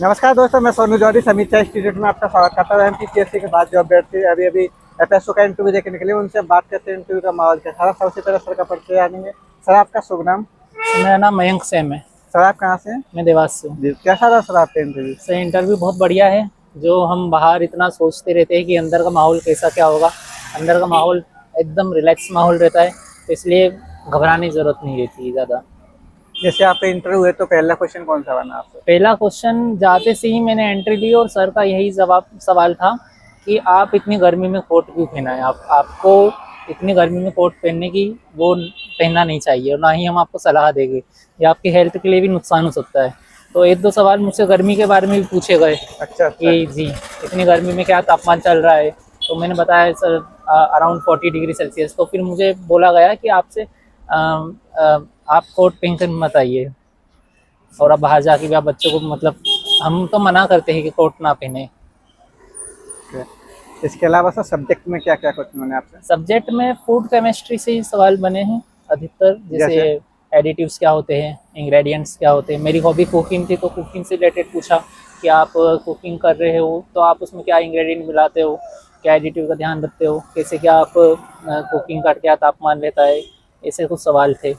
नमस्कार दोस्तों, मैं सोनू जौहरी समीक्षा इंस्टीट्यूट में आपका स्वागत करता हूँ। एमपीसीएससी के बाद जो अभ्यर्थी अभी एफएसओ का इंटरव्यू देने के लिए उनसे बात करते हैं इंटरव्यू का माहौल क्या है। सबसे पहले सर का परिचय जानेंगे। सर आपका शुभ नाम? मेरा नाम मयंक सेम है। सर आप कहाँ से हैं? मैं देवास से हूँ। जी, कैसा रहा सर आपका इंटरव्यू? सर इंटरव्यू बहुत बढ़िया है। जो हम बाहर इतना सोचते रहते हैं कि अंदर का माहौल कैसा क्या होगा, अंदर का माहौल एकदम रिलैक्स माहौल रहता है, तो इसलिए घबराने की ज़रूरत नहीं रहती है ज़्यादा। जैसे आपका इंटरव्यू है तो पहला क्वेश्चन कौन सा बना आपसे? पहला क्वेश्चन जाते से ही मैंने एंट्री ली और सर का यही सवाल था कि आप इतनी गर्मी में कोट क्यों पहना है। आपको इतनी गर्मी में कोट पहनने की वो पहनना नहीं चाहिए, और ना ही हम आपको सलाह देंगे, ये आपकी हेल्थ के लिए भी नुकसान हो सकता है। तो एक दो सवाल मुझसे गर्मी के बारे में भी पूछे गए। अच्छा कि जी इतनी गर्मी में क्या तापमान चल रहा है, तो मैंने बताया सर अराउंड 40 डिग्री सेल्सियस। तो फिर मुझे बोला गया कि आपसे आप कोट पहन कर मत आइए, और अब बाहर जाके भी आप बच्चों को, मतलब हम तो मना करते हैं कि कोट ना पहने। इसके अलावा सर सब्जेक्ट में क्या क्या क्वेश्चन बने आपसे? सब्जेक्ट में फूड केमिस्ट्री से ही सवाल बने हैं अधिकतर, जैसे एडिटिव्स क्या होते हैं, इंग्रेडिएंट्स क्या होते हैं। मेरी हॉबी कुकिंग थी, तो कुकिंग से रिलेटेड पूछा कि आप कुकिंग कर रहे हो तो आप उसमें क्या इंग्रेडिएंट मिलाते हो, क्या एडिटिव का ध्यान रखते हो, कैसे क्या आप कुकिंग का क्या तापमान रहता है, ऐसे कुछ सवाल थे।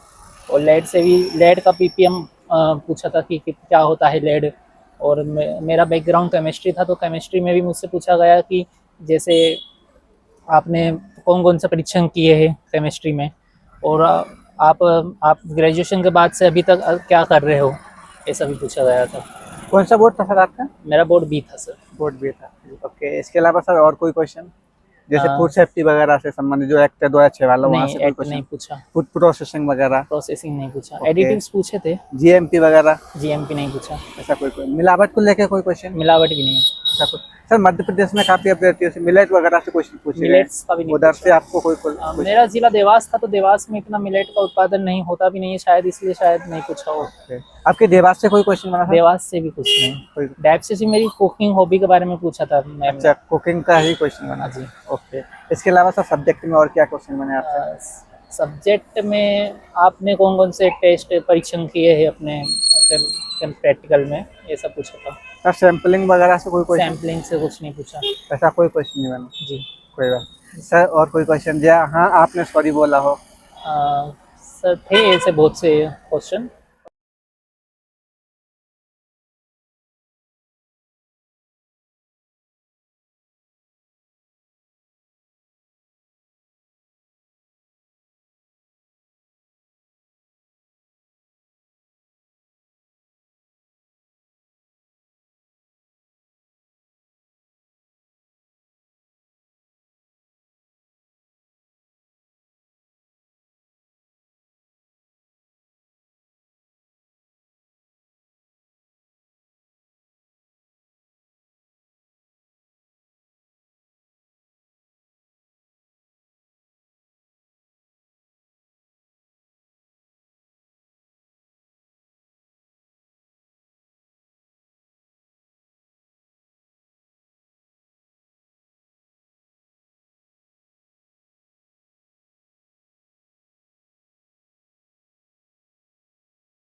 और लेड से भी, लेड का पीपीएम पूछा था कि क्या होता है लेड। और मेरा बैकग्राउंड केमिस्ट्री था, तो केमिस्ट्री में भी मुझसे पूछा गया कि जैसे आपने कौन कौन से परीक्षण किए हैं केमिस्ट्री में, और आप ग्रेजुएशन के बाद से अभी तक क्या कर रहे हो, ऐसा भी पूछा गया था। कौन सा बोर्ड था सर आपका? मेरा बोर्ड बी था सर। बोर्ड भी था। ओके, इसके अलावा सर और कोई क्वेश्चन जैसे हाँ। फूड सेफ्टी वगैरह से संबंधित जो एक्ट है 2006 वाला, वहाँ से कोई नहीं क्वेश्चन? नहीं पूछा। फूड प्रोसेसिंग वगैरह? प्रोसेसिंग नहीं पूछा। ओके। एडिटिव्स पूछे थे। जीएमपी वगैरह? जीएमपी नहीं पूछा। ऐसा कोई मिलावट को लेके कोई क्वेश्चन? मिलावट भी नहीं। ऐसा कुछ सर मध्य प्रदेश में काफी अभ्यर्थियों से मिलेट वगैरह से क्वेश्चन पूछे गए, मिलेट्स का भी नहीं उधर पूछा। से आपको कोई question? मेरा जिला देवास था, तो देवास में इतना मिलेट का उत्पादन नहीं होता भी नहीं है शायद, इसलिए शायद नहीं पूछा हो। आपके देवास से कोई क्वेश्चन बना था? देवास से भी कुछ नहीं। कोई? डैब से मेरी कुकिंग हॉबी के बारे में पूछा था मैम। अच्छा, कुकिंग का ही क्वेश्चन बना जी। ओके। इसके अलावा सर सब्जेक्ट में और क्या क्वेश्चन बने आपसे? सब्जेक्ट में आपने कौन कौन से टेस्ट परीक्षण किए हैं अपने प्रैक्टिकल में, ये सब पूछा था। सर सैम्पलिंग वगैरह से कोई क्वेश्चन? सैम्पलिंग से कुछ नहीं पूछा। ऐसा कोई क्वेश्चन नहीं बना? जी। कोई बात सर। और कोई क्वेश्चन जहाँ हाँ आपने सॉरी बोला हो? सर थे ऐसे बहुत से क्वेश्चन,